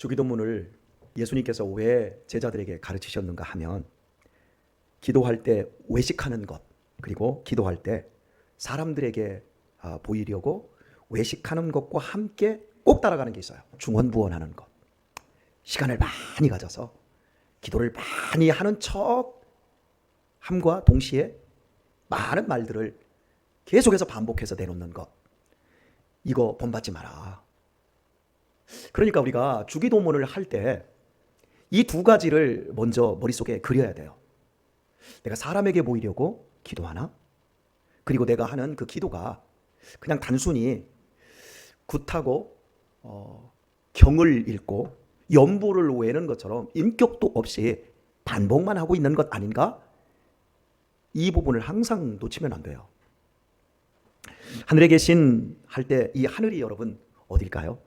주기도문을 예수님께서 왜 제자들에게 가르치셨는가 하면 기도할 때 외식하는 것, 그리고 기도할 때 사람들에게 보이려고 외식하는 것과 함께 꼭 따라가는 게 있어요. 중언부언하는 것. 시간을 많이 가져서 기도를 많이 하는 척 함과 동시에 많은 말들을 계속해서 반복해서 내놓는 것. 이거 본받지 마라. 그러니까 우리가 주기도문을 할 때 이 두 가지를 먼저 머릿속에 그려야 돼요. 내가 사람에게 보이려고 기도하나? 그리고 내가 하는 그 기도가 그냥 단순히 굿하고 경을 읽고 연보를 외는 것처럼 인격도 없이 반복만 하고 있는 것 아닌가? 이 부분을 항상 놓치면 안 돼요. 하늘에 계신 할 때 이 하늘이 여러분 어딜까요?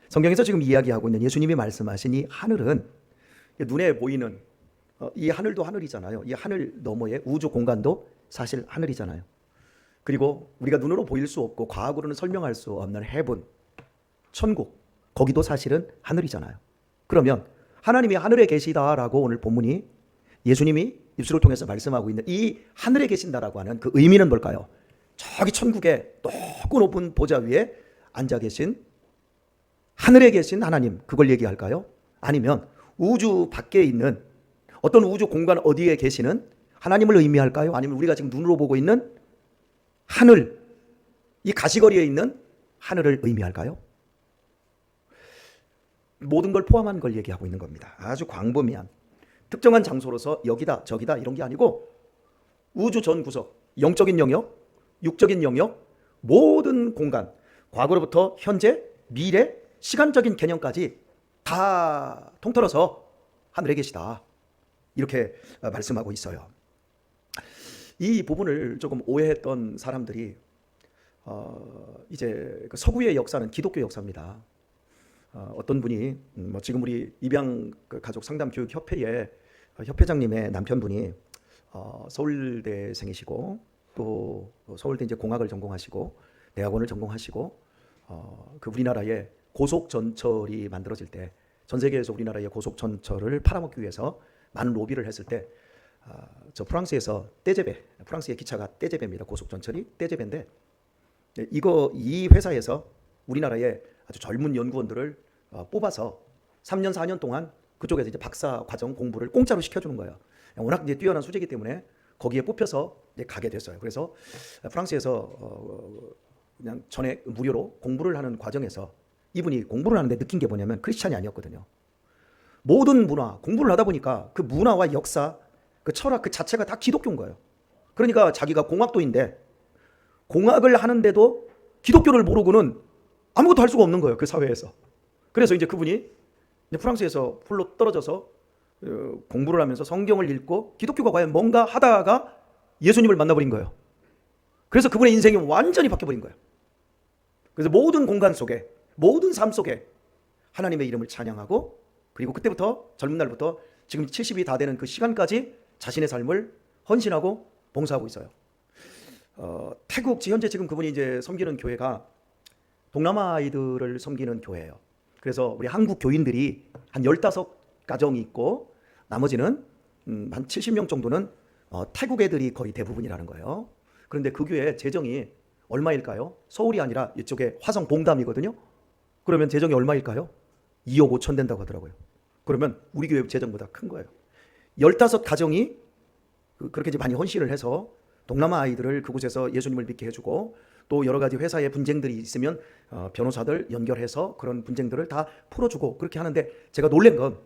성경에서 지금 이야기하고 있는 예수님이 말씀하신 이 하늘은 눈에 보이는 이 하늘도 하늘이잖아요. 이 하늘 너머의 우주 공간도 사실 하늘이잖아요. 그리고 우리가 눈으로 보일 수 없고 과학으로는 설명할 수 없는 heaven, 천국, 거기도 사실은 하늘이잖아요. 그러면 하나님이 하늘에 계시다라고 오늘 본문이 예수님이 입술을 통해서 말씀하고 있는 이 하늘에 계신다라고 하는 그 의미는 뭘까요? 저기 천국의 높고 높은 보좌 위에 앉아 계신 하늘에 계신 하나님, 그걸 얘기할까요? 아니면 우주 밖에 있는 어떤 우주 공간 어디에 계시는 하나님을 의미할까요? 아니면 우리가 지금 눈으로 보고 있는 하늘, 이 가시거리에 있는 하늘을 의미할까요? 모든 걸 포함한 걸 얘기하고 있는 겁니다. 아주 광범위한 특정한 장소로서 여기다 저기다 이런 게 아니고 우주 전 구석, 영적인 영역, 육적인 영역, 모든 공간, 과거로부터 현재, 미래, 시간적인 개념까지 다 통틀어서 하늘에 계시다, 이렇게 말씀하고 있어요. 이 부분을 조금 오해했던 사람들이 이제 그 서구의 역사는 기독교 역사입니다. 어떤 분이 지금 우리 입양 가족 상담 교육 협회의 협회장님의 남편분이 서울대생이시고 또 서울대 이제 공학을 전공하시고 대학원을 전공하시고 그 우리나라의 고속 전철이 만들어질 때 전 세계에서 우리나라의 고속 전철을 팔아먹기 위해서 많은 로비를 했을 때 저 프랑스에서 떼제베, 프랑스의 기차가 떼제베입니다. 고속 전철이 떼제베인데 이 회사에서 우리나라의 아주 젊은 연구원들을 뽑아서 3년 4년 동안 그쪽에서 이제 박사 과정 공부를 공짜로 시켜주는 거예요. 워낙 이제 뛰어난 수재이기 때문에 거기에 뽑혀서 이제 가게 됐어요. 그래서 프랑스에서 그냥 전에 무료로 공부를 하는 과정에서 이분이 공부를 하는데 느낀 게 뭐냐면 크리스찬이 아니었거든요. 모든 문화, 공부를 하다 보니까 그 문화와 역사, 그 철학 그 자체가 다 기독교인 거예요. 그러니까 자기가 공학도인데 공학을 하는데도 기독교를 모르고는 아무것도 할 수가 없는 거예요. 그 사회에서. 그래서 이제 그분이 프랑스에서 홀로 떨어져서 공부를 하면서 성경을 읽고 기독교가 과연 뭔가 하다가 예수님을 만나버린 거예요. 그래서 그분의 인생이 완전히 바뀌어버린 거예요. 그래서 모든 공간 속에, 모든 삶 속에 하나님의 이름을 찬양하고, 그리고 그때부터 젊은 날부터 지금 70이 다 되는 그 시간까지 자신의 삶을 헌신하고 봉사하고 있어요. 태국 현재 지금 그분이 이제 섬기는 교회가 동남아 아이들을 섬기는 교회예요. 그래서 우리 한국 교인들이 한 15가정이 있고 나머지는 한 70명 정도는 태국 애들이 거의 대부분이라는 거예요. 그런데 그 교회 재정이 얼마일까요? 서울이 아니라 이쪽에 화성 봉담이거든요. 그러면 재정이 얼마일까요? 2억 5천 된다고 하더라고요. 그러면 우리 교회 재정보다 큰 거예요. 15가정이 그렇게 이제 많이 헌신을 해서 동남아 아이들을 그곳에서 예수님을 믿게 해주고, 또 여러 가지 회사에 분쟁들이 있으면 변호사들 연결해서 그런 분쟁들을 다 풀어주고 그렇게 하는데, 제가 놀란 건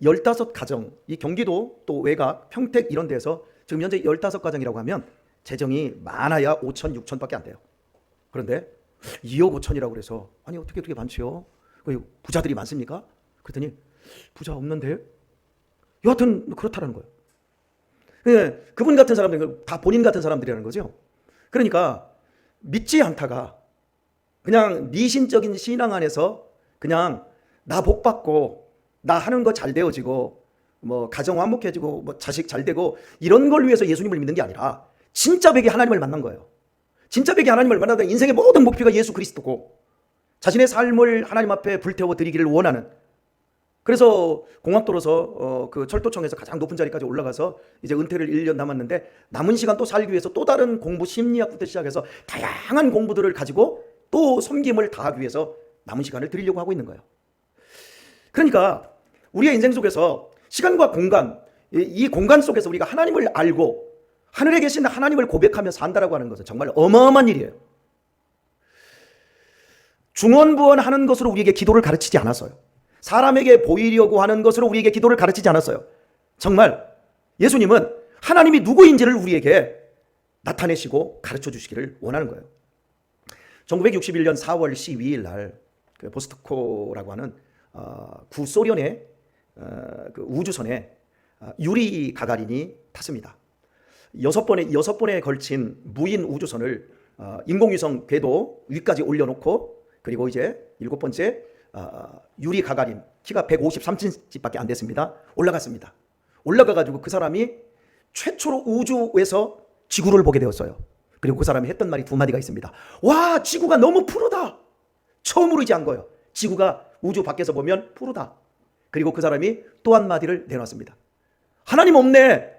15가정, 이 경기도 또 외곽, 평택 이런 데서 지금 현재 15가정이라고 하면 재정이 많아야 5천, 6천밖에 안 돼요. 그런데 2억 5천이라고 그래서 아니 어떻게 그렇게 많지요? 부자들이 많습니까? 그랬더니 부자 없는데? 여하튼 그렇다라는 거예요. 네, 그분 같은 사람들 다 본인 같은 사람들이라는 거죠. 그러니까 믿지 않다가 그냥 미신적인 신앙 안에서 그냥 나 복 받고 나 하는 거 잘 되어지고 뭐 가정 화목해지고 뭐 자식 잘 되고 이런 걸 위해서 예수님을 믿는 게 아니라 진짜 백의 하나님을 만난 거예요. 진짜 백의 하나님을 만나다 인생의 모든 목표가 예수 그리스도고, 자신의 삶을 하나님 앞에 불태워 드리기를 원하는, 그래서 공학도로서 그 철도청에서 가장 높은 자리까지 올라가서 이제 은퇴를 1년 남았는데 남은 시간 또 살기 위해서 또 다른 공부, 심리학부터 시작해서 다양한 공부들을 가지고 또 섬김을 다하기 위해서 남은 시간을 드리려고 하고 있는 거예요. 그러니까 우리의 인생 속에서 시간과 공간, 이 공간 속에서 우리가 하나님을 알고 하늘에 계신 하나님을 고백하며 산다라고 하는 것은 정말 어마어마한 일이에요. 중언부언하는 것으로 우리에게 기도를 가르치지 않았어요. 사람에게 보이려고 하는 것으로 우리에게 기도를 가르치지 않았어요. 정말 예수님은 하나님이 누구인지를 우리에게 나타내시고 가르쳐 주시기를 원하는 거예요. 1961년 4월 12일 날 보스토코라고 하는 구소련의 그 우주선에 유리 가가린이 탔습니다. 6번에 걸친 무인 우주선을 인공위성 궤도 위까지 올려놓고, 그리고 이제 7번째 유리 가가린, 키가 153cm밖에 안 됐습니다. 올라갔습니다. 올라가가지고 그 사람이 최초로 우주에서 지구를 보게 되었어요. 그리고 그 사람이 했던 말이 2마디가 있습니다. 와, 지구가 너무 푸르다. 처음으로 이제 한 거예요. 지구가 우주 밖에서 보면 푸르다. 그리고 그 사람이 또 한마디를 내놨습니다. 하나님 없네.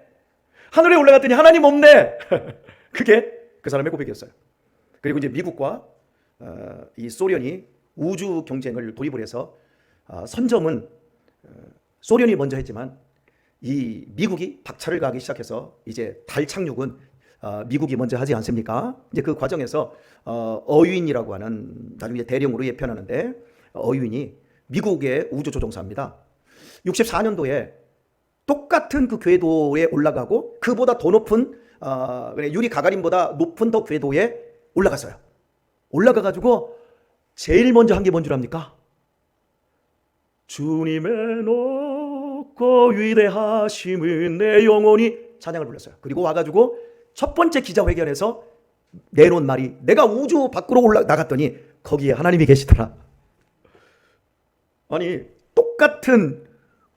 하늘에 올라갔더니 하나님 없네. 그게 그 사람의 고백이었어요. 그리고 이제 미국과 이 소련이 우주 경쟁을 돌입을 해서 선점은 소련이 먼저 했지만 이 미국이 박차를 가하기 시작해서 이제 달 착륙은 미국이 먼저 하지 않습니까? 이제 그 과정에서 어윈이라고 하는, 나중에 대령으로 예편하는데, 어윈이 미국의 우주 조종사입니다. 64년도에 똑같은 그 궤도에 올라가고 그보다 더 높은 유리 가가린보다 높은 더 궤도에 올라갔어요. 올라가가지고 제일 먼저 한 게 뭔 줄 압니까? 주님의 높고 위대하심은 내 영혼이, 찬양을 불렀어요. 그리고 와가지고 첫 번째 기자회견에서 내놓은 말이, 내가 우주 밖으로 나갔더니 거기에 하나님이 계시더라. 아니, 똑같은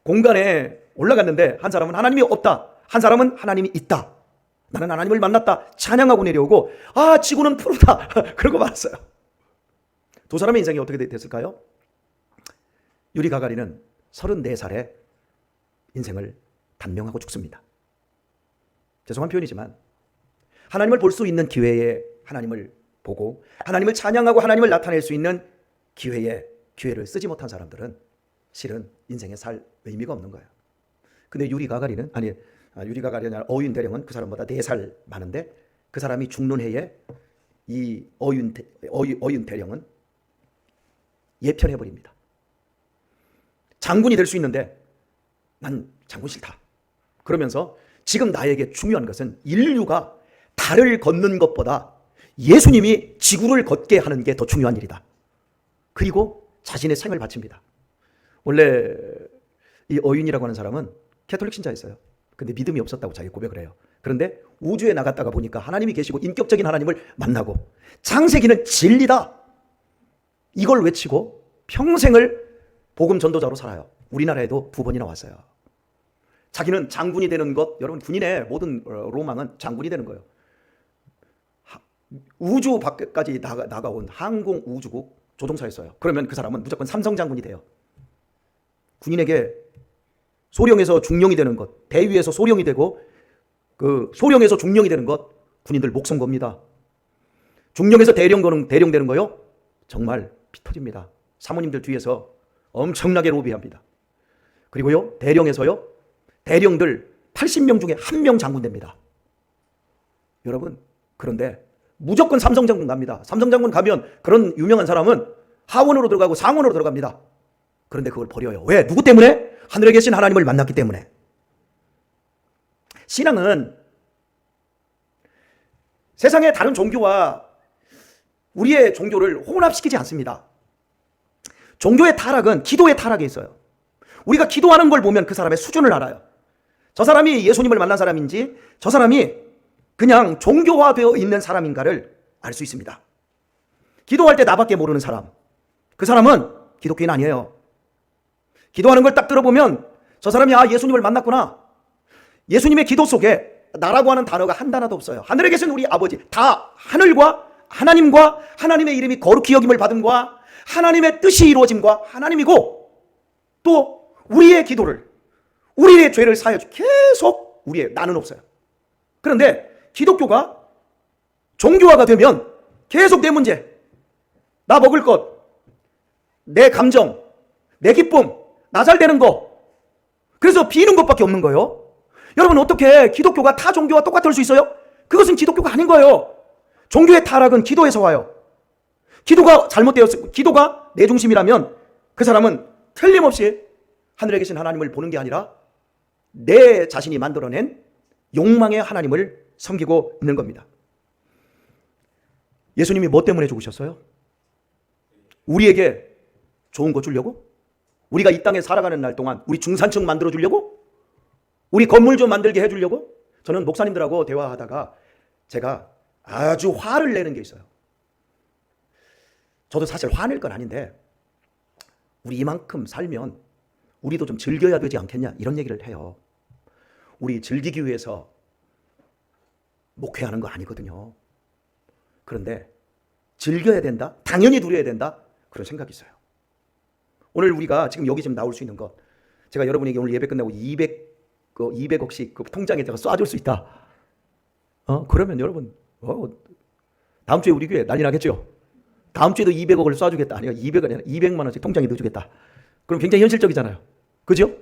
공간에 올라갔는데 한 사람은 하나님이 없다, 한 사람은 하나님이 있다. 나는 하나님을 만났다, 찬양하고 내려오고, 아, 지구는 푸르다 그러고 말았어요. 두 사람의 인생이 어떻게 됐을까요? 유리 가가린은 34살에 인생을 단명하고 죽습니다. 죄송한 표현이지만 하나님을 볼 수 있는 기회에 하나님을 보고 하나님을 찬양하고 하나님을 나타낼 수 있는 기회를 쓰지 못한 사람들은 실은 인생에 살 의미가 없는 거예요. 근데 유리 가가린이 아니라 어윈 대령은 그 사람보다 4살 많은데, 그 사람이 죽는 해에 이 어윈 대령은 예편해버립니다. 장군이 될 수 있는데 난 장군 싫다. 그러면서 지금 나에게 중요한 것은 인류가 달을 걷는 것보다 예수님이 지구를 걷게 하는 게 더 중요한 일이다. 그리고 자신의 생을 바칩니다. 원래 이 어윈이라고 하는 사람은 캐톨릭 신자였어요. 근데 믿음이 없었다고 자기 고백을 해요. 그런데 우주에 나갔다가 보니까 하나님이 계시고 인격적인 하나님을 만나고, 창세기는 진리다, 이걸 외치고 평생을 복음 전도자로 살아요. 우리나라에도 2번이나 왔어요. 자기는 장군이 되는 것, 여러분 군인의 모든 로망은 장군이 되는 거예요. 우주 밖까지 나가온 항공우주국 조종사였어요. 그러면 그 사람은 무조건 삼성 장군이 돼요. 군인에게 소령에서 중령이 되는 것, 대위에서 소령이 되고 그 소령에서 중령이 되는 것, 군인들 목숨 겁니다. 중령에서 대령 되는 거요, 정말 피 터집니다. 사모님들 뒤에서 엄청나게 로비합니다. 그리고요, 대령에서요, 대령들 80명 중에 1명 장군 됩니다. 여러분, 그런데 무조건 삼성 장군 갑니다. 삼성 장군 가면 그런 유명한 사람은 하원으로 들어가고 상원으로 들어갑니다. 그런데 그걸 버려요. 왜? 누구 때문에? 하늘에 계신 하나님을 만났기 때문에. 신앙은 세상의 다른 종교와 우리의 종교를 혼합시키지 않습니다. 종교의 타락은 기도의 타락에 있어요. 우리가 기도하는 걸 보면 그 사람의 수준을 알아요. 저 사람이 예수님을 만난 사람인지, 저 사람이 그냥 종교화되어 있는 사람인가를 알 수 있습니다. 기도할 때 나밖에 모르는 사람, 그 사람은 기독교인 아니에요. 기도하는 걸 딱 들어보면 저 사람이 예수님을 만났구나. 예수님의 기도 속에 나라고 하는 단어가 한 단어도 없어요. 하늘에 계신 우리 아버지, 다 하늘과 하나님과 하나님의 이름이 거룩히 여김을 받음과 하나님의 뜻이 이루어짐과 하나님이고 또 우리의 기도를, 우리의 죄를 사하여 계속 우리의 나는 없어요. 그런데 기독교가 종교화가 되면 계속 내 문제, 나 먹을 것, 내 감정, 내 기쁨, 나 잘 되는 거, 그래서 비는 것밖에 없는 거예요. 여러분, 어떻게 기독교가 타 종교와 똑같을 수 있어요? 그것은 기독교가 아닌 거예요. 종교의 타락은 기도에서 와요. 기도가 잘못되었어요. 기도가 내 중심이라면 그 사람은 틀림없이 하늘에 계신 하나님을 보는 게 아니라 내 자신이 만들어낸 욕망의 하나님을 섬기고 있는 겁니다. 예수님이 뭐 때문에 죽으셨어요? 우리에게 좋은 거 주려고? 우리가 이 땅에 살아가는 날 동안 우리 중산층 만들어 주려고? 우리 건물 좀 만들게 해 주려고? 저는 목사님들하고 대화하다가 제가 아주 화를 내는 게 있어요. 저도 사실 화낼 건 아닌데 우리 이만큼 살면 우리도 좀 즐겨야 되지 않겠냐 이런 얘기를 해요. 우리 즐기기 위해서 목회하는 거 아니거든요. 그런데 즐겨야 된다? 당연히 누려야 된다? 그런 생각이 있어요. 오늘 우리가 지금 여기 나올 수 있는 것, 제가 여러분에게 오늘 예배 끝나고 200억씩 그 통장에다가 쏴줄 수 있다. 그러면 여러분 다음 주에 우리 교회 난리 나겠죠? 다음 주에도 200억을 쏴주겠다. 아니요, 200억 아니라 200만 원씩 통장에 넣어주겠다. 그럼 굉장히 현실적이잖아요. 그죠?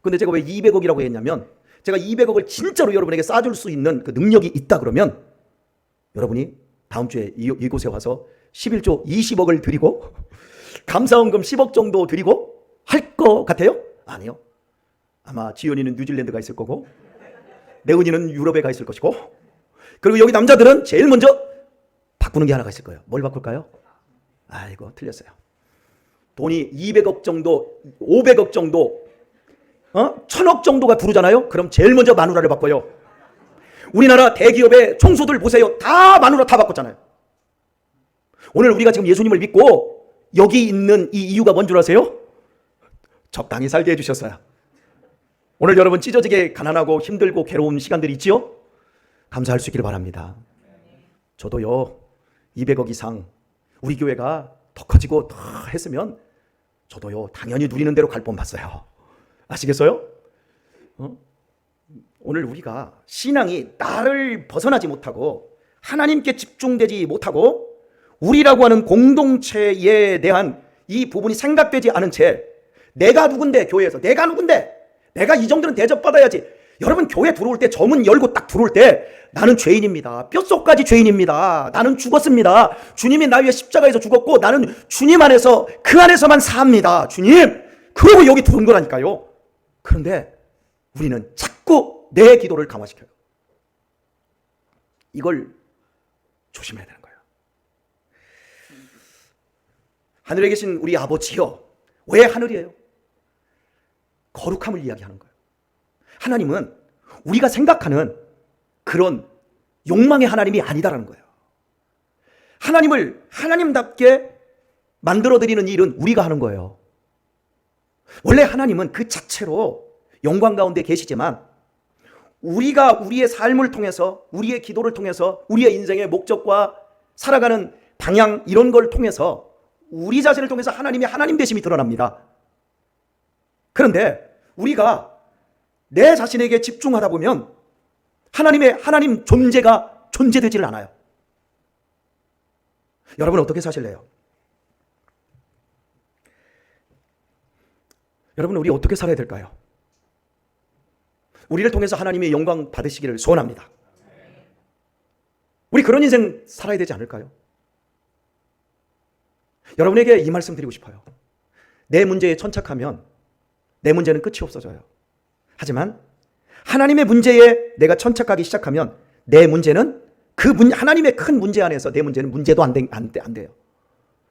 근데 제가 왜 200억이라고 했냐면 제가 200억을 진짜로 여러분에게 쏴줄 수 있는 그 능력이 있다 그러면 여러분이 다음 주에 이곳에 와서 11조 20억을 드리고 감사원금 10억 정도 드리고 할 것 같아요? 아니요. 아마 지연이는 뉴질랜드 가 있을 거고 내은이는 유럽에 가 있을 것이고 그리고 여기 남자들은 제일 먼저 바꾸는 게 하나가 있을 거예요. 뭘 바꿀까요? 아이고, 틀렸어요. 돈이 200억 정도, 500억 정도, 1000억 정도가 부르잖아요. 그럼 제일 먼저 마누라를 바꿔요. 우리나라 대기업의 총수들 보세요. 다 마누라 다 바꿨잖아요. 오늘 우리가 지금 예수님을 믿고 여기 있는 이 이유가 뭔 줄 아세요? 적당히 살게 해주셨어요. 오늘 여러분 찢어지게 가난하고 힘들고 괴로운 시간들이 있지요? 감사할 수 있기를 바랍니다. 저도요 200억 이상 우리 교회가 더 커지고 더 했으면 저도요 당연히 누리는 대로 갈 뻔 봤어요. 아시겠어요? 오늘 우리가 신앙이 나를 벗어나지 못하고 하나님께 집중되지 못하고 우리라고 하는 공동체에 대한 이 부분이 생각되지 않은 채 내가 누군데 교회에서 내가 누군데 내가 이 정도는 대접받아야지. 여러분 교회 들어올 때 저 문 열고 딱 들어올 때 나는 죄인입니다. 뼛속까지 죄인입니다. 나는 죽었습니다. 주님이 나 위해 십자가에서 죽었고 나는 주님 안에서 그 안에서만 삽니다. 주님. 그러고 여기 들어온 거라니까요. 그런데 우리는 자꾸 내 기도를 강화시켜요. 이걸 조심해야 되는 거예요. 하늘에 계신 우리 아버지요. 왜 하늘이에요? 거룩함을 이야기하는 거예요. 하나님은 우리가 생각하는 그런 욕망의 하나님이 아니다라는 거예요. 하나님을 하나님답게 만들어드리는 일은 우리가 하는 거예요. 원래 하나님은 그 자체로 영광 가운데 계시지만 우리가 우리의 삶을 통해서 우리의 기도를 통해서 우리의 인생의 목적과 살아가는 방향 이런 걸 통해서 우리 자신을 통해서 하나님의 하나님 되심이 드러납니다. 그런데 우리가 내 자신에게 집중하다 보면 하나님의 하나님 존재가 존재되지를 않아요. 여러분 어떻게 사실래요? 여러분 우리 어떻게 살아야 될까요? 우리를 통해서 하나님의 영광 받으시기를 소원합니다. 우리 그런 인생 살아야 되지 않을까요? 여러분에게 이 말씀 드리고 싶어요. 내 문제에 천착하면 내 문제는 끝이 없어져요. 하지만 하나님의 문제에 내가 천착하기 시작하면 내 문제는 하나님의 큰 문제 안에서 내 문제는 문제도 안 돼요.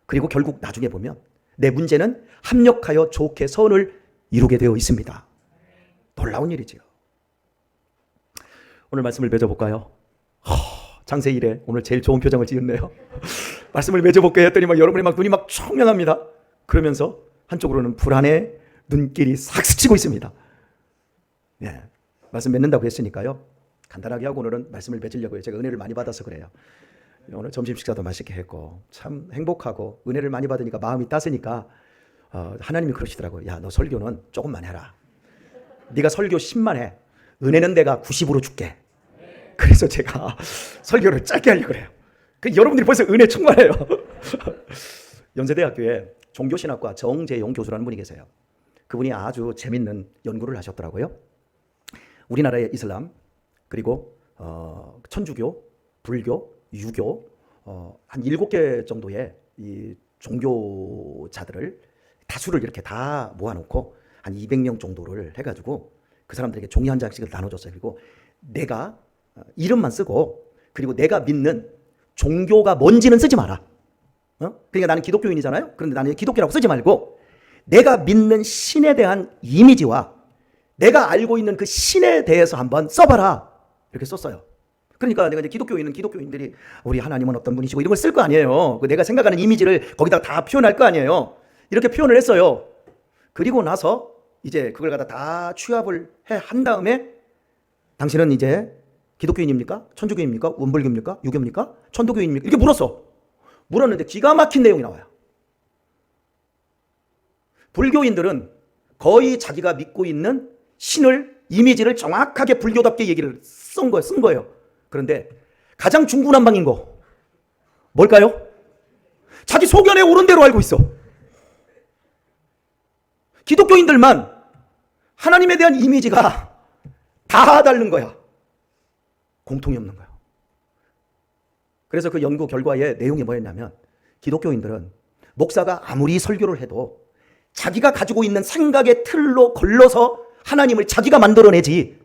그리고 결국 나중에 보면 내 문제는 합력하여 좋게 선을 이루게 되어 있습니다. 놀라운 일이지요. 오늘 말씀을 맺어볼까요? 장세 1회 오늘 제일 좋은 표정을 지었네요. 말씀을 맺어볼까 했더니 여러분이 눈이 청명합니다. 그러면서 한쪽으로는 불안의 눈길이 싹 스치고 있습니다. 네, 말씀 맺는다고 했으니까요. 간단하게 하고 오늘은 말씀을 맺으려고요. 제가 은혜를 많이 받아서 그래요. 오늘 점심 식사도 맛있게 했고 참 행복하고 은혜를 많이 받으니까 마음이 따스니까 하나님이 그러시더라고요. 야, 너 설교는 조금만 해라. 네가 설교 10만 해. 은혜는 내가 90으로 줄게. 그래서 제가 설교를 짧게 하려고 그래요. 여러분들이 벌써 은혜 충만해요. 연세대학교에 종교신학과 정재용 교수라는 분이 계세요. 그분이 아주 재밌는 연구를 하셨더라고요. 우리나라의 이슬람, 그리고 천주교, 불교, 유교 한 7개 정도의 이 종교자들을 다수를 이렇게 다 모아놓고 한 200명 정도를 해가지고 그 사람들에게 종이 한 장씩을 나눠줬어요. 그리고 내가 이름만 쓰고 그리고 내가 믿는 종교가 뭔지는 쓰지 마라. 그러니까 나는 기독교인이잖아요. 그런데 나는 기독교라고 쓰지 말고 내가 믿는 신에 대한 이미지와 내가 알고 있는 그 신에 대해서 한번 써봐라. 이렇게 썼어요. 그러니까 내가 이제 기독교인들이 우리 하나님은 어떤 분이시고 이런 걸 쓸 거 아니에요. 내가 생각하는 이미지를 거기다 다 표현할 거 아니에요. 이렇게 표현을 했어요. 그리고 나서 이제 그걸 갖다 다 취합을 한 다음에 당신은 이제 기독교인입니까? 천주교입니까? 원불교입니까? 유교입니까? 천도교인입니까? 이렇게 물었는데 기가 막힌 내용이 나와요. 불교인들은 거의 자기가 믿고 있는 신을 이미지를 정확하게 불교답게 얘기를 쓴 거예요. 그런데 가장 중구난방인 거 뭘까요? 자기 소견에 옳은 대로 알고 있어. 기독교인들만 하나님에 대한 이미지가 다 다른 거야. 공통이 없는 거야. 그래서 그 연구 결과의 내용이 뭐였냐면 기독교인들은 목사가 아무리 설교를 해도 자기가 가지고 있는 생각의 틀로 걸러서 하나님을 자기가 만들어내지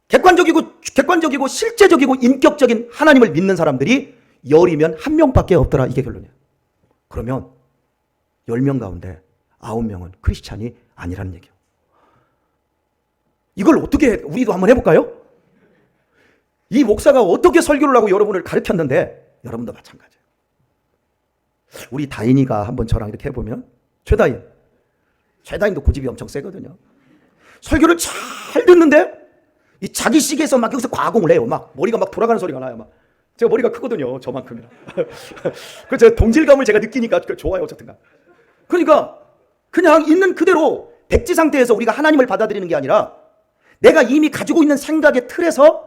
객관적이고 실제적이고 인격적인 하나님을 믿는 사람들이 10이면 1명밖에 없더라. 이게 결론이에요. 그러면 10명 가운데 9명은 크리스찬이 아니라는 얘기예요. 이걸 어떻게 우리도 한번 해볼까요? 이 목사가 어떻게 설교를 하고 여러분을 가르쳤는데 여러분도 마찬가지예요. 우리 다인이가 한번 저랑 이렇게 해보면 최다인도 고집이 엄청 세거든요. 설교를 잘 듣는데 이 자기 시계에서 막 여기서 과공을 해요. 막 머리가 막 돌아가는 소리가 나요. 막 제가 머리가 크거든요. 저만큼이나. 그 제가 동질감을 제가 느끼니까 좋아요. 어쨌든가. 그러니까 그냥 있는 그대로 백지 상태에서 우리가 하나님을 받아들이는 게 아니라 내가 이미 가지고 있는 생각의 틀에서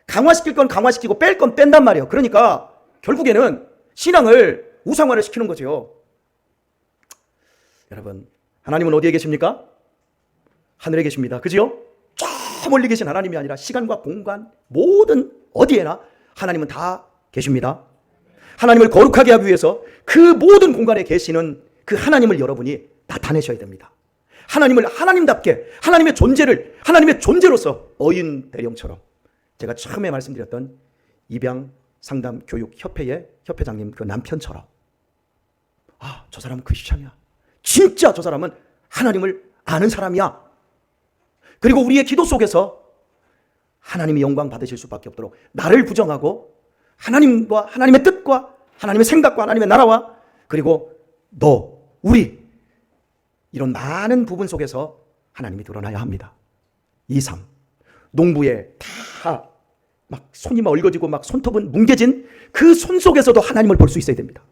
강화시킬 건 강화시키고 뺄 건 뺀단 말이에요. 그러니까 결국에는 신앙을 우상화를 시키는 거죠. 여러분, 하나님은 어디에 계십니까? 하늘에 계십니다. 그죠? 저 멀리 계신 하나님이 아니라 시간과 공간 모든 어디에나 하나님은 다 계십니다. 하나님을 거룩하게 하기 위해서 그 모든 공간에 계시는 그 하나님을 여러분이 나타내셔야 됩니다. 하나님을 하나님답게 하나님의 존재를 하나님의 존재로서 어인 대령처럼 제가 처음에 말씀드렸던 입양 상담 교육 협회의 협회장님 그 남편처럼 저 사람은 크리스찬이야. 진짜 저 사람은 하나님을 아는 사람이야. 그리고 우리의 기도 속에서 하나님이 영광 받으실 수밖에 없도록 나를 부정하고 하나님과 하나님의 뜻과 하나님의 생각과 하나님의 나라와 그리고 너, 우리 이런 많은 부분 속에서 하나님이 드러나야 합니다. 2, 3 농부에 다 막 손이 막 얽어지고 막 손톱은 뭉개진 그 손 속에서도 하나님을 볼 수 있어야 됩니다.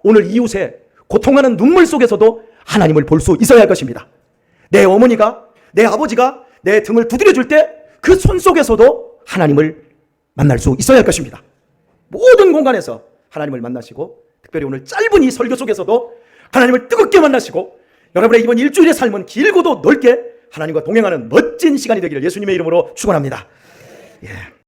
오늘 이웃의 고통하는 눈물 속에서도 하나님을 볼 수 있어야 할 것입니다. 내 어머니가 내 아버지가 내 등을 두드려 줄 때 그 손 속에서도 하나님을 만날 수 있어야 할 것입니다. 모든 공간에서 하나님을 만나시고 특별히 오늘 짧은 이 설교 속에서도 하나님을 뜨겁게 만나시고 여러분의 이번 일주일의 삶은 길고도 넓게 하나님과 동행하는 멋진 시간이 되기를 예수님의 이름으로 축원합니다. 예.